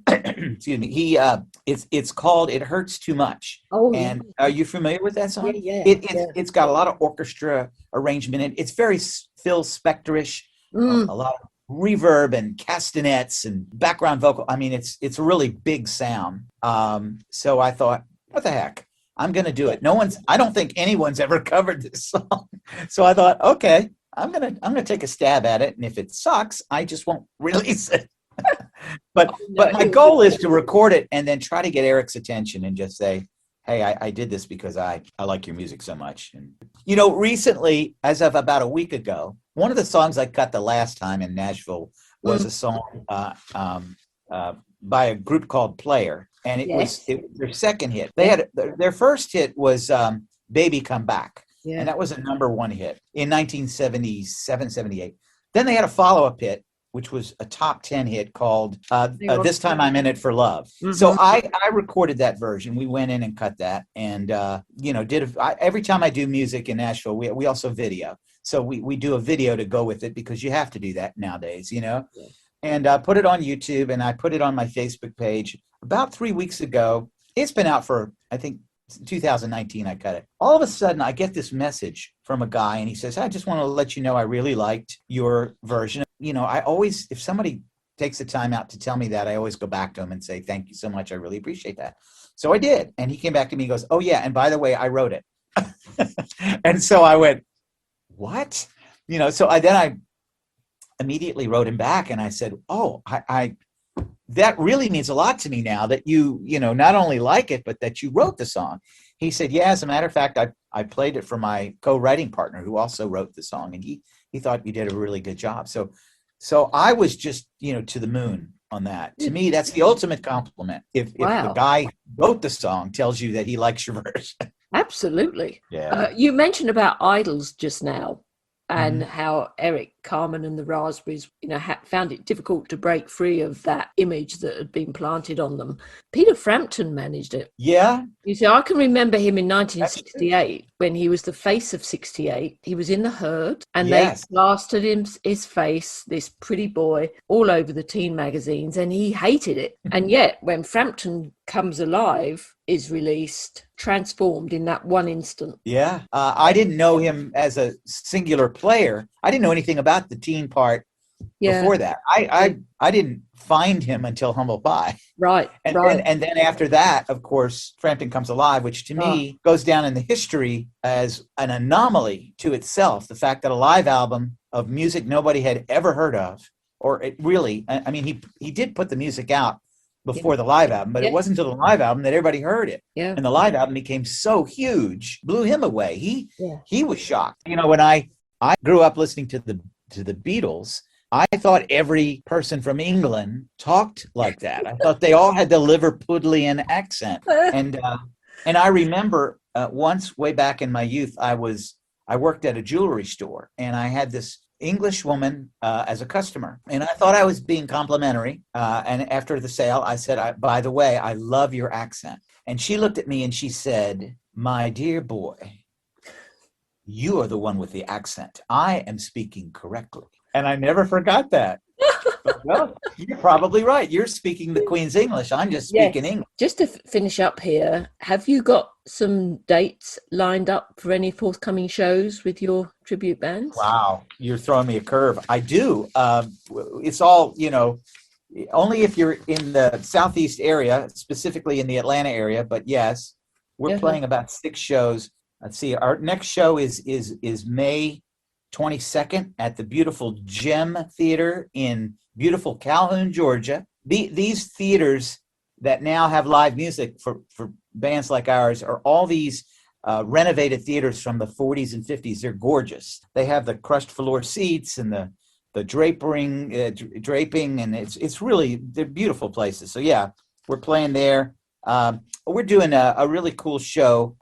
Excuse me. It's called "It Hurts Too Much." Oh, and are you familiar with that song? Yeah. It's got a lot of orchestra arrangement in it. It's very Phil Spector-ish, a lot of reverb and castanets and background vocal. I mean, it's a really big sound. So I thought, what the heck? I'm going to do it. I don't think anyone's ever covered this song. So I thought, okay, I'm going to take a stab at it. And if it sucks, I just won't release it. But my goal is to record it and then try to get Eric's attention and just say, hey, I did this because I like your music so much. And, recently, as of about a week ago, one of the songs I cut the last time in Nashville was a song by a group called Player. And it was their second hit. They had their first hit was Baby Come Back. Yeah. And that was a #1 hit in 1977, 78. Then they had a follow-up hit, which was a top 10 hit called This Time I'm in It for Love. Mm-hmm. So I recorded that version. We went in and cut that, and every time I do music in Nashville, we also video. So we do a video to go with it, because you have to do that nowadays, Yeah. And put it on YouTube, and I put it on my Facebook page about 3 weeks ago. It's been out for, I think, 2019 I cut it. All of a sudden, I get this message from a guy, and he says, I just want to let you know I really liked your version. I always, if somebody takes the time out to tell me that, I always go back to him and say, thank you so much. I really appreciate that. So I did. And he came back to me and goes, oh, yeah, and by the way, I wrote it. And so I went, what? So I immediately wrote him back, and I said, oh, I that really means a lot to me now that you not only like it, but that you wrote the song. He said, yeah, as a matter of fact, I played it for my co-writing partner, who also wrote the song, and he thought you did a really good job. So I was just, to the moon on that. To me, that's the ultimate compliment. If the guy who wrote the song tells you that he likes your version. Absolutely. Yeah. You mentioned about idols just now, and how Eric Carmen and the Raspberries, found it difficult to break free of that image that had been planted on them. Peter Frampton managed it. Yeah. You see, I can remember him in 1968 when he was the face of 68. He was in the Herd, and they plastered his face, this pretty boy, all over the teen magazines, and he hated it. And yet, when Frampton Comes Alive is released, transformed in that one instant. Yeah. I didn't know him as a singular player. I didn't know anything about the teen part before that. I didn't find him until Humble Pie. Right. And then after that, of course, Frampton Comes Alive, which to me goes down in the history as an anomaly to itself. The fact that a live album of music nobody had ever heard of, or it really, I mean, he did put the music out before the live album, but it wasn't until the live album that everybody heard it. Yeah. And the live album became so huge, blew him away. He was shocked. When I grew up listening to the Beatles, I thought every person from England talked like that. I thought they all had the Liverpudlian accent. And I remember once way back in my youth, I worked at a jewelry store, and I had this English woman as a customer, and I thought I was being complimentary. And after the sale, I said, by the way, I love your accent. And she looked at me and she said, my dear boy, you are the one with the accent. I am speaking correctly. And I never forgot that. But, well, you're probably right. You're speaking the Queen's English. I'm just speaking English. Just to finish up here, have you got some dates lined up for any forthcoming shows with your tribute bands? Wow, you're throwing me a curve. I do. It's all, only if you're in the Southeast area, specifically in the Atlanta area. But yes, we're playing about 6 shows. Let's see. Our next show is May 22nd at the beautiful Gem Theater in beautiful Calhoun, Georgia. These theaters that now have live music for bands like ours are all these renovated theaters from the 40s and 50s. They're gorgeous. They have the crushed floor seats and the draping, and it's really, they're beautiful places. So yeah, we're playing there. We're doing a really cool show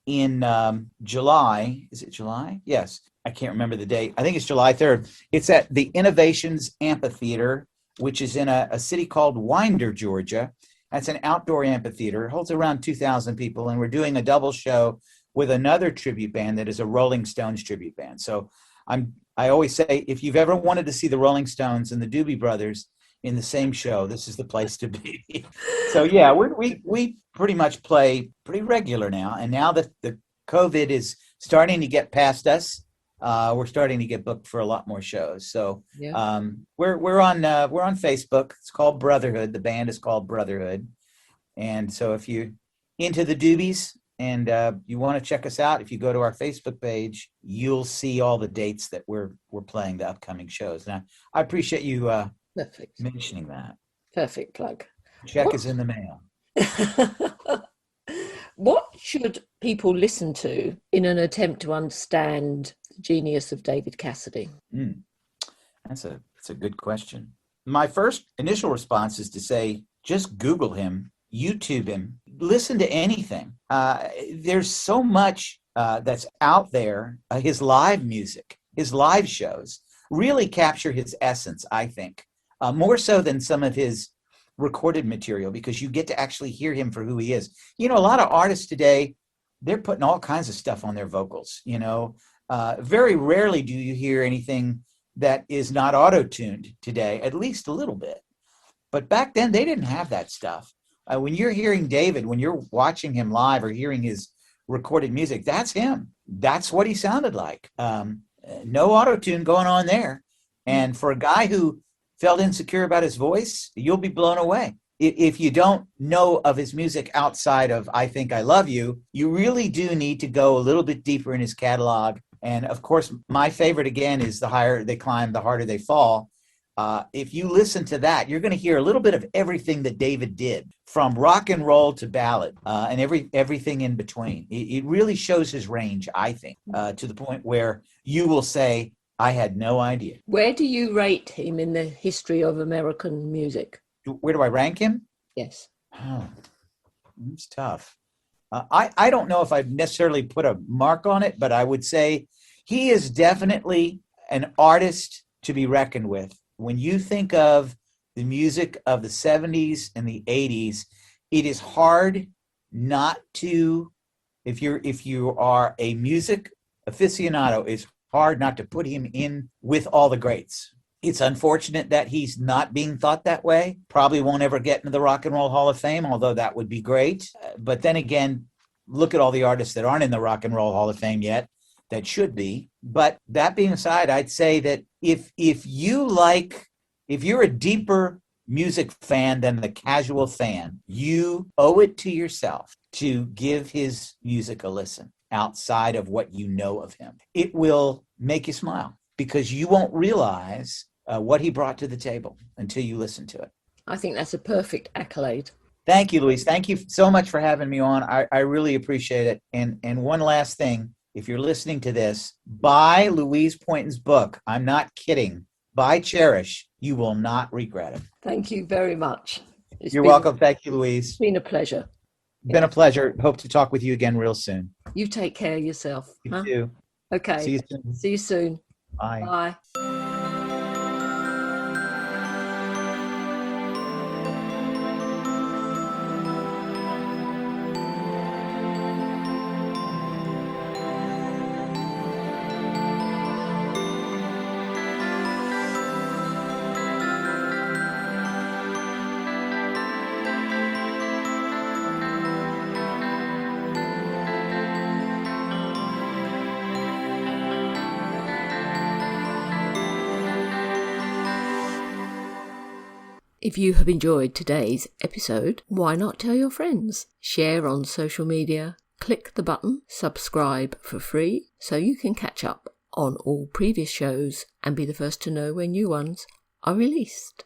in July. Is it July? Yes. I can't remember the date. I think it's July 3rd. It's at the Innovations Amphitheater, which is in a city called Winder, Georgia. That's an outdoor amphitheater. It holds around 2,000 people, and we're doing a double show with another tribute band that is a Rolling Stones tribute band. So I always say, if you've ever wanted to see the Rolling Stones and the Doobie Brothers in the same show, this is the place to be. So yeah, we pretty much play pretty regular now, and now that the COVID is starting to get past us, we're starting to get booked for a lot more shows. So we're on Facebook. It's called Brotherhood. The band is called Brotherhood. And so if you're into the Doobies and you want to check us out, if you go to our Facebook page, you'll see all the dates that we're playing the upcoming shows. Now, I appreciate you mentioning that. Perfect plug. Check is in the mail. What should people listen to in an attempt to understand the genius of David Cassidy? That's a good question. My first initial response is to say, just Google him, YouTube him, listen to anything. There's so much that's out there. His live music, his live shows really capture his essence, I think, more so than some of his recorded material, because you get to actually hear him for who he is. A lot of artists today, they're putting all kinds of stuff on their vocals. Very rarely do you hear anything that is not auto-tuned today, at least a little bit. But back then, they didn't have that stuff. When you're hearing David, when you're watching him live or hearing his recorded music, that's him. That's what he sounded like. No auto-tune going on there. And for a guy who felt insecure about his voice, you'll be blown away. If you don't know of his music outside of I Think I Love You, you really do need to go a little bit deeper in his catalog. And of course, my favorite again is The Higher They Climb, The Harder They Fall. If you listen to that, you're going to hear a little bit of everything that David did, from rock and roll to ballad, and everything in between. It really shows his range, I think, to the point where you will say, I had no idea. Where do you rate him in the history of American music? Where do I rank him? Yes. Oh, it's tough. I don't know if I've necessarily put a mark on it, but I would say he is definitely an artist to be reckoned with. When you think of the music of the 70s and the 80s, it is hard not to, if you are a music aficionado, it's hard not to put him in with all the greats. It's unfortunate that he's not being thought that way. Probably won't ever get into the Rock and Roll Hall of Fame, although that would be great. But then again, look at all the artists that aren't in the Rock and Roll Hall of Fame yet that should be. But that being aside, I'd say that if you're a deeper music fan than the casual fan, you owe it to yourself to give his music a listen outside of what you know of him. It will make you smile because you won't realize what he brought to the table until you listen to it. I think that's a perfect accolade. Thank you, Louise. Thank you so much for having me on. I really appreciate it. And one last thing, if you're listening to this, buy Louise Poynton's book. I'm not kidding. Buy Cherish. You will not regret it. Thank you very much. You're welcome. Thank you, Louise. It's been a pleasure. Been a pleasure. Hope to talk with you again real soon. You take care of yourself. You Huh? too. Okay. See you soon. See you soon. Bye. Bye. If you have enjoyed today's episode, why not tell your friends? Share on social media, click the button subscribe for free so you can catch up on all previous shows and be the first to know when new ones are released.